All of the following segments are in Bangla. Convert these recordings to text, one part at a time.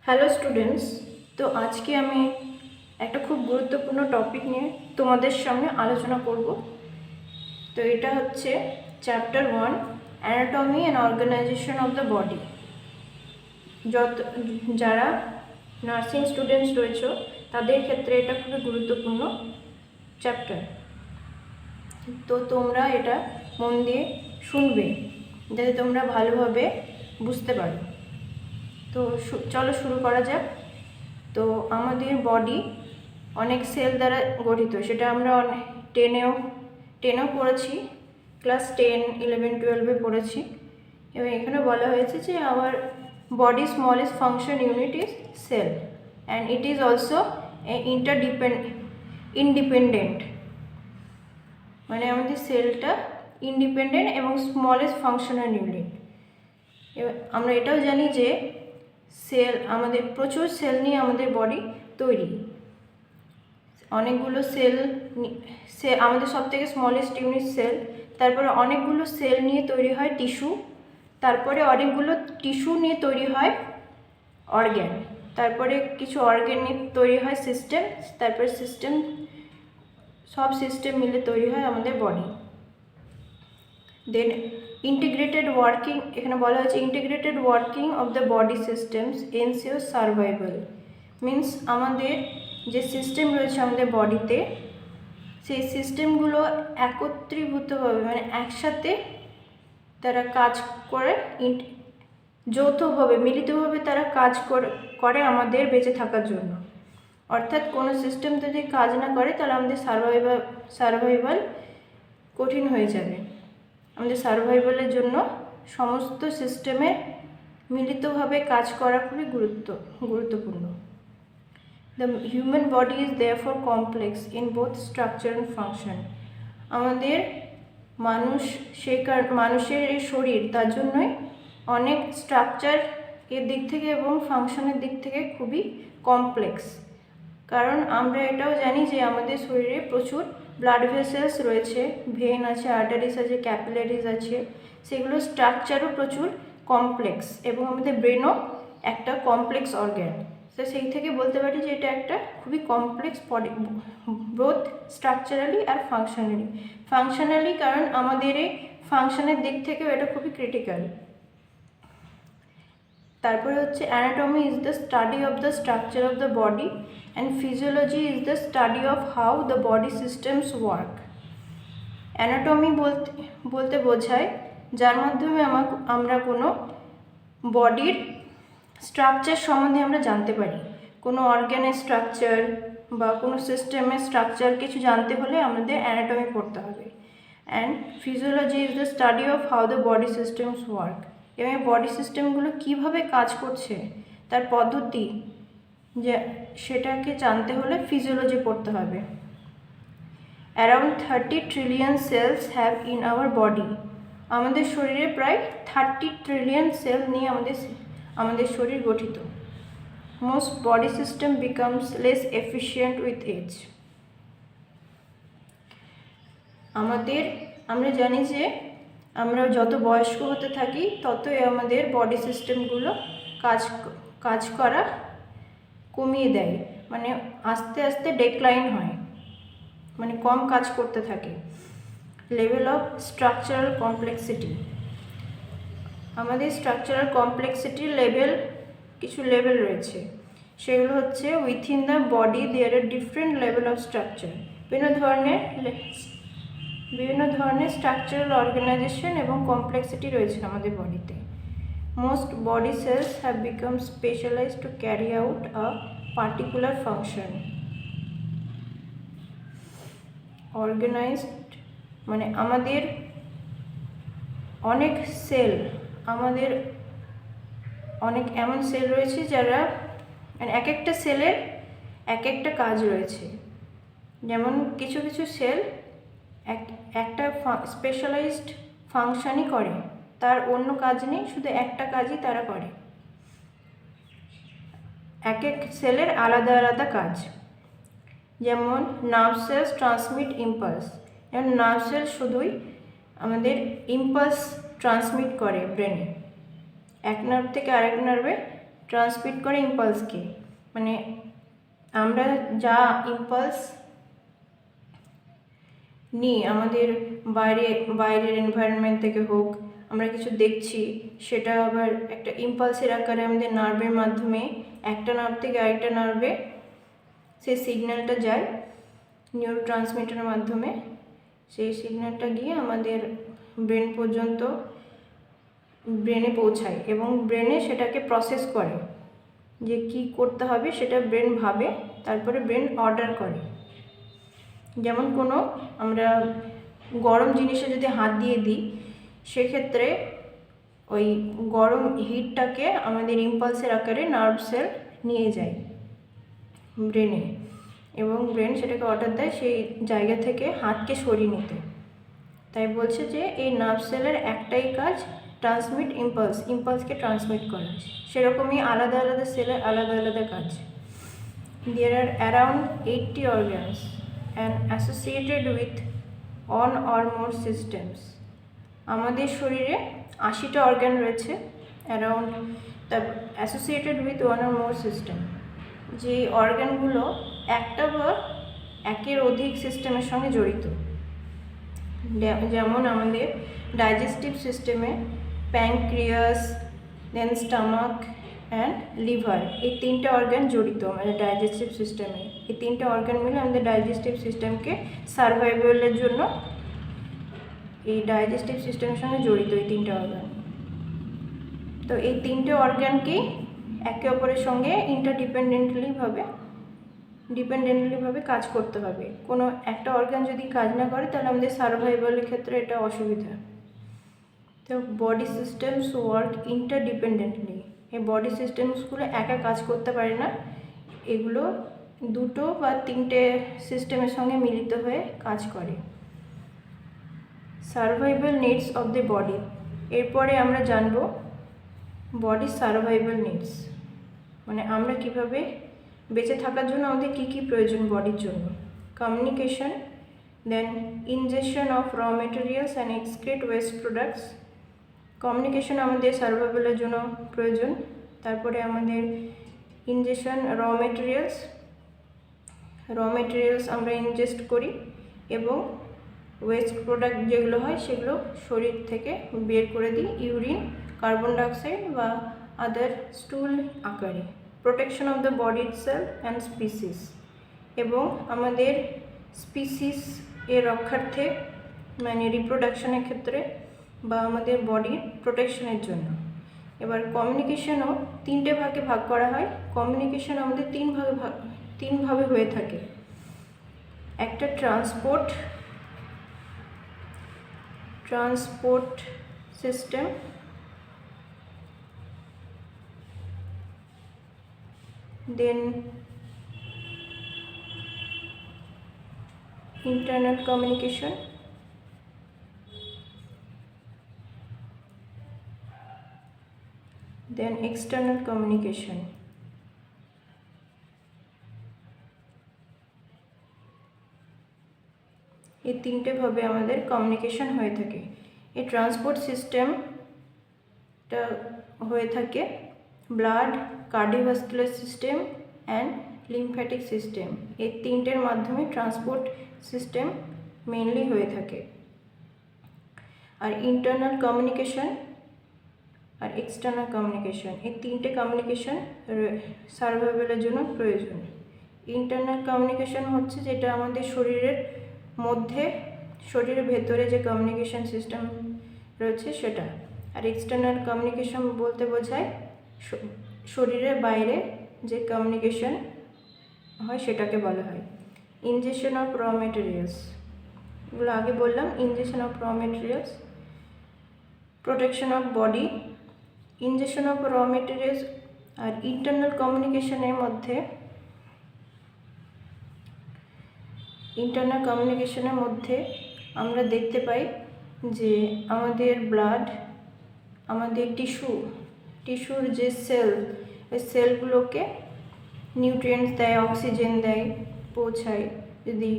Hello students. তো আজকে আমি একটা খুব গুরুত্বপূর্ণ টপিক নিয়ে তোমাদের সামনে আলোচনা করব। তো এটা হচ্ছে chapter 1, anatomy and organisation of the body. যারা নার্সিং স্টুডেন্টস রয়েছে তাদের ক্ষেত্রে এটা খুবই গুরুত্বপূর্ণ চ্যাপ্টার। তো তোমরা এটা মন দিয়ে শুনবে যাতে তোমরা ভালোভাবে বুঝতে পারো। তো চলো শুরু করা যাক। তো আমাদের বডি অনেক সেল দ্বারা গঠিত, সেটা আমরা টেনেও পড়েছি, ক্লাস 10, 11, 12-এ পড়েছি। এবং এখানে বলা হয়েছে যে our body smallest function unit is sell and it is also independent. মানে আমাদের সেলটা ইন্ডিপেন্ডেন্ট এবং স্মলেস্ট ফাংশনাল ইউনিট। আমরা এটাও জানি যে আমাদের প্রচুর সেল নিয়ে আমাদের বডি তৈরি। অনেকগুলো সেল আমাদের সবথেকে স্মলেস্ট ইউনিট সেল, তারপরে অনেকগুলো সেল নিয়ে তৈরি হয় টিস্যু, তারপরে অনেকগুলো টিস্যু নিয়ে তৈরি হয় অর্গ্যান, তারপরে কিছু অর্গ্যান নিয়ে তৈরি হয় সিস্টেম, তারপরে সব সিস্টেম মিলে তৈরি হয় আমাদের বডি। দেন ইন্টিগ্রেটেড ওয়ার্কিং, এখানে বলা হচ্ছে integrated working of the body systems ensure survival. Means আমাদের যে সিস্টেম রয়েছে আমাদের বডিতে, সেই সিস্টেমগুলো একত্রীভূতভাবে মানে একসাথে তারা কাজ করে, যৌথভাবে মিলিতভাবে তারা কাজ করে আমাদের বেঁচে থাকার জন্য। অর্থাৎ কোনো সিস্টেম যদি কাজ না করে তাহলে আমাদের সার্ভাইভাল কঠিন হয়ে যাবে। আমাদের সার্ভাইভালের জন্য সমস্ত সিস্টেমে মিলিতভাবে কাজ করা খুবই গুরুত্বপূর্ণ। The human body is therefore complex in both structure and function. আমাদের মানুষের এই শরীর তার জন্যই অনেক স্ট্রাকচার এর দিক থেকে এবং ফাংশনের দিক থেকে খুবই কমপ্লেক্স। কারণ আমরা এটাও জানি যে আমাদের শরীরে প্রচুর ব্লাড ভেসেলস রয়েছে, ভেন আছে, আর্টারিস আছে, ক্যাপিলারিজ আছে, সেগুলো স্ট্রাকচারও প্রচুর কমপ্লেক্স। এবং আমাদের ব্রেনও একটা কমপ্লেক্স অর্গ্যান। তো সেই থেকে বলতে পারি যে এটা একটা খুবই কমপ্লেক্স বডি, বোথ স্ট্রাকচারালি আর ফাংশনালি কারণ আমাদের এই ফাংশনের দিক থেকেও এটা খুবই ক্রিটিক্যাল। তারপরে হচ্ছে anatomy is the study of the structure of the body and physiology is the study of how the body systems work. Anatomy বলতে বোঝায় যার মাধ্যমে আমরা কোনো বডির স্ট্রাকচার সম্বন্ধে আমরা জানতে পারি। কোনো অর্গ্যানের স্ট্রাকচার বা কোনো সিস্টেমের স্ট্রাকচার কিছু জানতে হলে আমাদের অ্যানাটমি পড়তে হবে। And physiology is the study of how the body systems work. এবং বডি সিস্টেমগুলো কীভাবে কাজ করছে তার পদ্ধতি, যে সেটাকে জানতে হলে ফিজিওলজি পড়তে হবে। Around 30 trillion cells have in our body. আমাদের শরীরে প্রায় 30 ট্রিলিয়ন সেল নিয়ে আমাদের শরীর গঠিত। Most body system becomes less efficient with age. আমরা জানি যে আমরা যত বয়স্ক হতে থাকি ততই আমাদের বডি সিস্টেমগুলো কাজ করা কমিয়ে দেয়, মানে আস্তে আস্তে ডেক্লাইন হয়, মানে কম কাজ করতে থাকে। Level of structural complexity. আমাদের স্ট্রাকচারাল কমপ্লেক্সিটির কিছু লেভেল রয়েছে, সেগুলো হচ্ছে within the body there are different level of structure. বিভিন্ন ধরনের স্ট্রাকচারাল অর্গানাইজেশন এবং কমপ্লেক্সিটি রয়েছে আমাদের বডিতে। Most body cells have become specialised to carry out a particular function. Organised মানে আমাদের অনেক এমন সেল রয়েছে যারা মানে এক একটা সেলের এক একটা কাজ রয়েছে। যেমন কিছু সেল একটা স্পেশালাইজড ফাংশনই করে, তার অন্য কাজ নেই, শুধু একটা কাজই তারা করে। এক সেলের আলাদা আলাদা কাজ। যেমন নার্ভ সেলস ট্রান্সমিট ইম্পালস। যেমন নার্ভ সেল শুধুই আমাদের ইম্পালস ট্রান্সমিট করে ব্রেনে, এক নার্ভ থেকে আরেক নার্ভে ট্রান্সমিট করে ইম্পালসকে, মানে আমরা যা ইম্পালস নিই আমাদের বাইরের এনভায়রনমেন্ট থেকে হোক, আমরা কিছু দেখছি, সেটা আবার একটা ইম্পালসের আকারে আমাদের নার্ভের মাধ্যমে একটা নার্ভ থেকে আরেকটা নার্ভে সেই সিগন্যালটা যায় নিউরো ট্রান্সমিটারের মাধ্যমে। সেই সিগন্যালটা গিয়ে আমাদের ব্রেন পর্যন্ত ব্রেনে পৌঁছায় এবং ব্রেনে সেটাকে প্রসেস করে, যে কি করতে হবে সেটা ব্রেন ভাবে, তারপরে ব্রেন অর্ডার করে। যেমন কোনো আমরা গরম জিনিসে যদি হাত দিয়ে দিই, সেক্ষেত্রে ওই গরম হিটটাকে আমাদের ইম্পালসের আকারে নার্ভ সেল নিয়ে যায় ব্রেনে, এবং ব্রেন সেটাকে অর্ডার দেয় সেই জায়গা থেকে হাতকে সরিয়ে নিতে। তাই বলছে যে এই নার্ভ সেলের একটাই কাজ ট্রান্সমিট ইম্পালসকে ট্রান্সমিট করা। সেরকমই আলাদা আলাদা সেলের আলাদা আলাদা কাজ। There are around 80 organs and associated with one or more systems. আমাদের শরীরে 80টা অর্গান রয়েছে, around associated with one or more system. যে অর্গানগুলো একটা বা একের অধিক সিস্টেমের সঙ্গে জড়িত। যেমন আমাদের ডাইজেস্টিভ সিস্টেমে pancreas, then stomach and liver, এই তিনটে অর্গান জড়িত আমাদের ডাইজেস্টিভ সিস্টেমে। এই তিনটে অর্গান মিলে আমাদের ডাইজেস্টিভ সিস্টেমকে সার্ভাইভালের জন্য এই ডাইজেস্টিভ সিস্টেমের সঙ্গে জড়িত এই তিনটে অর্গান। তো এই তিনটে অর্গানকেই একে অপরের সঙ্গে ডিপেন্ডেন্টলিভাবে কাজ করতে হবে। কোনো একটা অর্গান যদি কাজ না করে তাহলে আমাদের সার্ভাইভালের ক্ষেত্রে এটা অসুবিধা। তো বডি সিস্টেমস ওয়ার্ক ইন্টারডিপেন্ডেন্টলি। এই বডি সিস্টেমসগুলো একা কাজ করতে পারে না, এগুলো দুটো বা তিনটে সিস্টেমের সঙ্গে মিলিত হয়ে কাজ করে। Survival needs of the body. এরপরে আমরা জানব বডি সার্ভাইভাল নিডস, মানে আমরা কিভাবে বেঁচে থাকার জন্য আমাদের কী কী প্রয়োজন বডির জন্য। Communication, then injection of raw materials and excrete waste products. Communication আমাদের সার্ভাইভালের জন্য প্রয়োজন। তারপরে আমাদের ইনজেকশন র মেটেরিয়ালস আমরা ইনজেস্ট করি, এবং ওয়েস্ট প্রোডাক্ট যেগুলো হয় সেগুলো শরীর থেকে বের করে দিই ইউরিন, কার্বন ডাইঅক্সাইড বা আদার স্টুল আকারে। Protection of the body itself and species, এবং আমাদের স্পিসিস এর রক্ষার্থে, মানে রিপ্রোডাকশনের ক্ষেত্রে বা আমাদের বডির প্রোটেকশনের জন্য। এবার কমিউনিকেশনও তিনটে ভাগে ভাগ করা হয়। কমিউনিকেশন আমাদের তিনভাবে হয়ে থাকে। একটা ট্রান্সপোর্ট সিস্টেম, দেন internal communication, then external communication. এই তিনটে ভাবে আমাদের কমিউনিকেশন হয়ে থাকে। এই ট্রান্সপোর্ট সিস্টেমটা হয়ে থাকে blood, cardiovascular system and lymphatic system. এই তিনটের মাধ্যমে ট্রান্সপোর্ট সিস্টেম মেইনলি হয়ে থাকে। আর ইন্টারনাল কমিউনিকেশন আর এক্সটার্নাল কমিউনিকেশন, এই তিনটে কমিউনিকেশন সার্ভাইভালের জন্য প্রয়োজন। ইন্টারনাল কমিউনিকেশন হচ্ছে যেটা আমাদের শরীরের মধ্যে, শরীরের ভেতরে যে কমিউনিকেশন সিস্টেম রয়েছে সেটা। আর এক্সটার্নাল কমিউনিকেশন বলতে বোঝায় শরীরের বাইরে যে কমিউনিকেশন হয় সেটাকে বলা হয়। ইনজেকশন অফ র মেটেরিয়ালস, এগুলো আগে বললাম। Injection of raw materials, protection of body, injection of raw materials. আর ইন্টারনাল কমিউনিকেশনের মধ্যে আমরা দেখতে পাই যে আমাদের ব্লাড, আমাদের টিস্যুর যে ওই সেলগুলোকে নিউট্রিয়েন্টস দেয়, অক্সিজেন দেয়, পৌঁছায়। যদি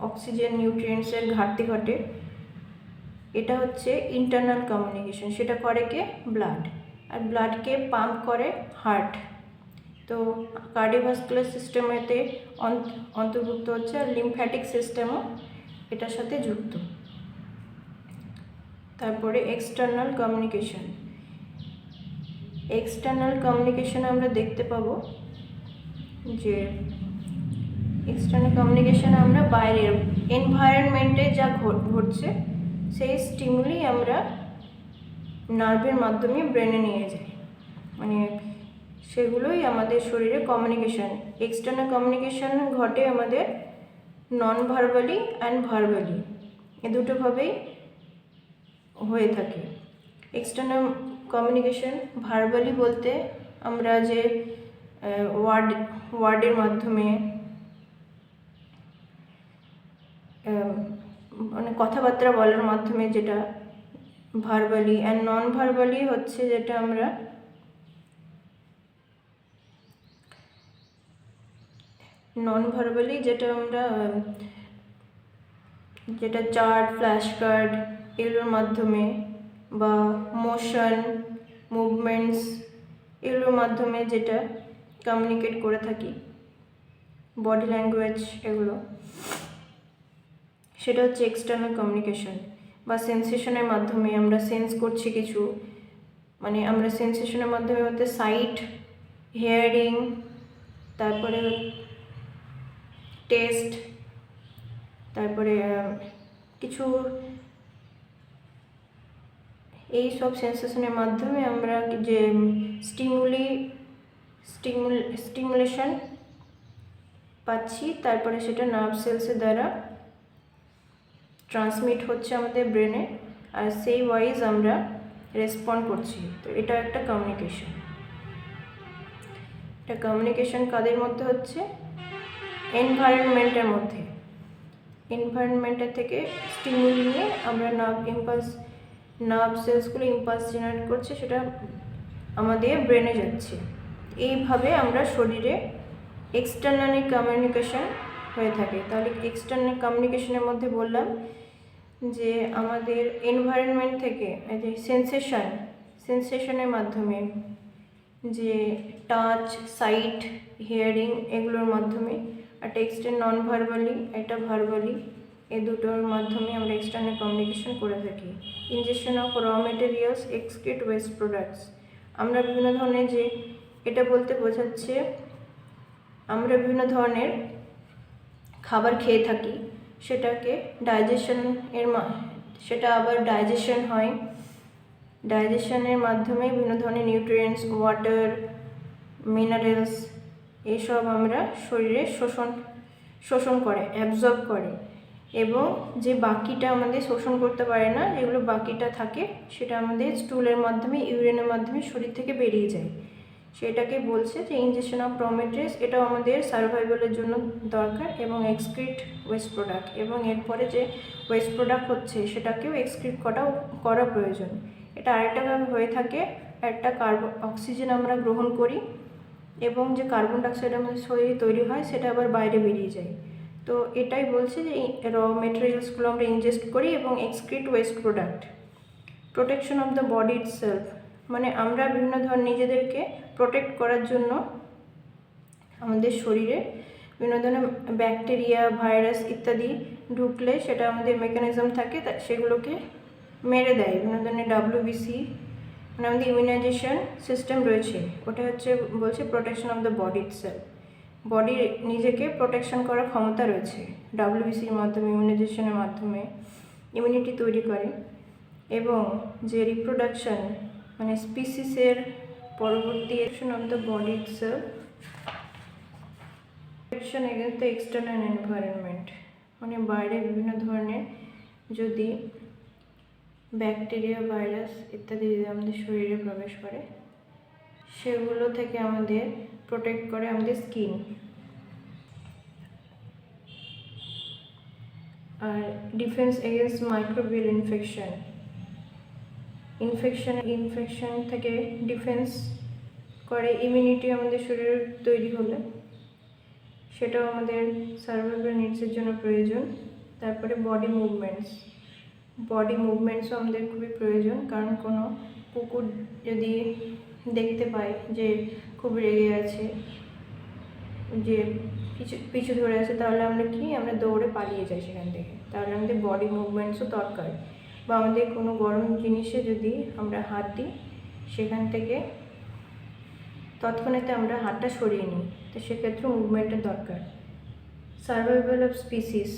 অক্সিজেন নিউট্রিয়েন্টসের ঘাটতি ঘটে, এটা হচ্ছে ইন্টারনাল কমিউনিকেশন। সেটা করে কে? ব্লাড। আর ব্লাডকে পাম্প করে হার্ট, তো কার্ডিওভাস্কুলার সিস্টেমেতে অন্তর্ভুক্ত হচ্ছে, আর লিম্ফ্যাটিক সিস্টেমও এটার সাথে যুক্ত। তারপরে এক্সটার্নাল কমিউনিকেশন। এক্সটার্নাল কমিউনিকেশন আমরা দেখতে পাবো যে এক্সটার্নাল কমিউনিকেশন আমরা বাইরের এনভায়রনমেন্টে যা ঘটছে সেই স্টিমুলি আমরা নার্ভের মাধ্যমে ব্রেনে নিয়ে যাই, মানে সেগুলোই আমাদের শরীরে কমিউনিকেশন। এক্সটার্নাল কমিউনিকেশন ঘটে আমাদের নন ভার্বালি অ্যান্ড ভার্বালি, এ দুটোভাবেই হয়ে থাকে। এক্সটার্নাল কমিউনিকেশন ভার্বালি বলতে আমরা যে ওয়ার্ডের মাধ্যমে মানে কথাবার্তা বলার মাধ্যমে যেটা ভার্বালি, অ্যান্ড নন ভার্বালি হচ্ছে যেটা আমরা যেটা চার্ট, ফ্ল্যাশ কার্ড এগুলোর মাধ্যমে বা মোশন, মুভমেন্টস এগুলোর মাধ্যমে যেটা কমিউনিকেট করে থাকি, বডি ল্যাঙ্গুয়েজ এগুলো, সেটা হচ্ছে এক্সটার্নাল কমিউনিকেশন। বা সেন্সেশনের মাধ্যমে আমরা সেন্স করছি কিছু, মানে আমরা সেন্সেশনের মাধ্যমে বলতে সাইট, হিয়ারিং, তারপরে টেস্ট, তারপরে কিছু এই সব সেন্সেশনের মাধ্যমে আমরা যে স্টিমুলেশন পাচ্ছি, তারপরে সেটা নার্ভ সেলসের দ্বারা ট্রান্সমিট হচ্ছে আমাদের ব্রেনে, আর সেই ওয়াইজ আমরা রেসপন্ড করছি। তো এটা একটা কমিউনিকেশন। এটা কমিউনিকেশন কাদের মধ্যে হচ্ছে? এনভায়রনমেন্টের মধ্যে। এনভায়রনমেন্টের থেকে স্টিমুলি নিয়ে আমরা নার্ভ সেলসগুলো ইম্পালস জেনারেট করছে, সেটা আমাদের ব্রেনে যাচ্ছে। এইভাবে আমরা শরীরে এক্সটার্নালি কমিউনিকেশন হয়ে থাকে। তাহলে এক্সটার্নাল কমিউনিকেশনের মধ্যে বললাম যে আমাদের এনভায়রনমেন্ট থেকে যে সেন্সেশনের মাধ্যমে, যে টাচ, সাইট, হিয়ারিং এগুলোর মাধ্যমে, আর এক্সটার্নাল নন ভার্বালি, এটা ভার্বালি, এই দুটোর মাধ্যমে আমরা এক্সটার্নাল কমিউনিকেশন করে থাকি। Injection of raw materials, excrete waste products. আমরা বিভিন্ন ধরনের, যে এটা বলতে বোঝাচ্ছে আমরা বিভিন্ন ধরনের খাবার খেয়ে থাকি, সেটাকে সেটা আবার ডাইজেশন হয়। ডাইজেশনের মাধ্যমে বিভিন্ন ধরনের নিউট্রিয়েন্টস, ওয়াটার, মিনারেলস এইসব আমরা শরীরে শোষণ করে, অ্যাবজর্ব করে, এবং যে বাকিটা আমাদের শোষণ করতে পারে না, যেগুলো বাকিটা থাকে সেটা আমাদের স্টুলের মাধ্যমে, ইউরিনের মাধ্যমে শরীর থেকে বেরিয়ে যায়। সেটাকে বলছে যে ইনজেকশন অফ র মেটেরিয়ালস। এটাও আমাদের সার্ভাইভালের জন্য দরকার, এবং এক্সক্রিট ওয়েস্ট প্রোডাক্ট, এবং এরপরে যে ওয়েস্ট প্রোডাক্ট হচ্ছে সেটাকেও এক্সক্রিট করা প্রয়োজন। এটা আরেকটাভাবে হয়ে থাকে, একটা অক্সিজেন আমরা গ্রহণ করি, এবং যে কার্বন ডাইঅক্সাইড আমাদের শরীরে তৈরি হয় সেটা আবার বাইরে বেরিয়ে যায়। তো এটাই বলছে যে র মেটেরিয়ালসগুলো আমরা ইনজেস্ট করি এবং excrete waste product. Protection of the body itself, মানে আমরা বিভিন্ন ধরনের নিজেদেরকে প্রোটেক্ট করার জন্য আমাদের শরীরে বিভিন্ন ধরনের ব্যাকটেরিয়া, ভাইরাস ইত্যাদি ঢুকলে সেটা আমাদের মেকানিজম থাকে, সেগুলোকে মেরে দেয়। বিভিন্ন ধরনের WBC, মানে আমাদের ইমিউনাইজেশন সিস্টেম রয়েছে, ওটা হচ্ছে বলছে protection of the body itself. বডির নিজেকে প্রোটেকশন করার ক্ষমতা রয়েছে WBCর মাধ্যমে, ইমিউনাইজেশনের মাধ্যমে ইমিউনিটি তৈরি করে। এবং যে রিপ্রোডাকশন, মানে স্পিসিসের পরবর্তী action of the body itself, protection against the external environment, মানে বাইরে বিভিন্ন ধরনের যদি ব্যাকটেরিয়া, ভাইরাস ইত্যাদি যদি আমাদের শরীরে প্রবেশ করে, সেগুলো থেকে আমাদের প্রোটেক্ট করে আমাদের স্কিন। আর ডিফেন্স এগেনস্ট মাইক্রোবিয়াল ইনফেকশন থেকে ডিফেন্স করে, ইমিউনিটি আমাদের শরীরে তৈরি হলে সেটাও আমাদের সার্ভাইভাল নিডসের জন্য প্রয়োজন। তারপরে বডি মুভমেন্টসও আমাদের খুবই প্রয়োজন, কারণ কোনো কুকুর যদি দেখতে পাই যে খুব রেগে আছে, যে পিছু ধরে আছে, তাহলে আমরা দৌড়ে পালিয়ে যাই সেখান থেকে। তাহলে আমাদের বডি মুভমেন্টসও দরকার, বা আমাদের কোনো গরম জিনিসে যদি আমরা হাত দিই সেখান থেকে তৎক্ষণাৎ আমরা হাতটা সরিয়ে নিই, তো সেক্ষেত্রে মুভমেন্টের দরকার। সার্ভাইভাল অফ স্পিসিস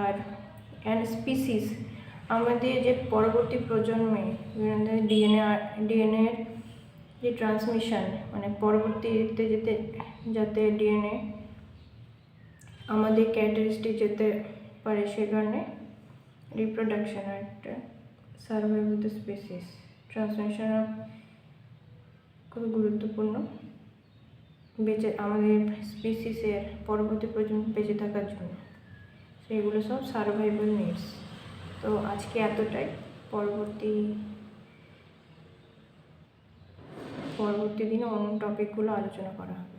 আর স্পিসিস, আমাদের যে পরবর্তী প্রজন্মে ডিএনএর যে ট্রান্সমিশন, মানে পরবর্তীতে যাতে ডিএনএ আমাদের ক্যারেক্টারিস্টিক যেতে পারে, সে কারণে রিপ্রোডাকশন একটা survival of the species, transmission of খুবই গুরুত্বপূর্ণ আমাদের স্পিসিসের পরবর্তী প্রজন্ম বেঁচে থাকার জন্য। সেগুলো সব সার্ভাইভাল নিডস। তো আজকে এতটাই, পরবর্তী দিনে অন্য টপিকগুলো আলোচনা করা হবে।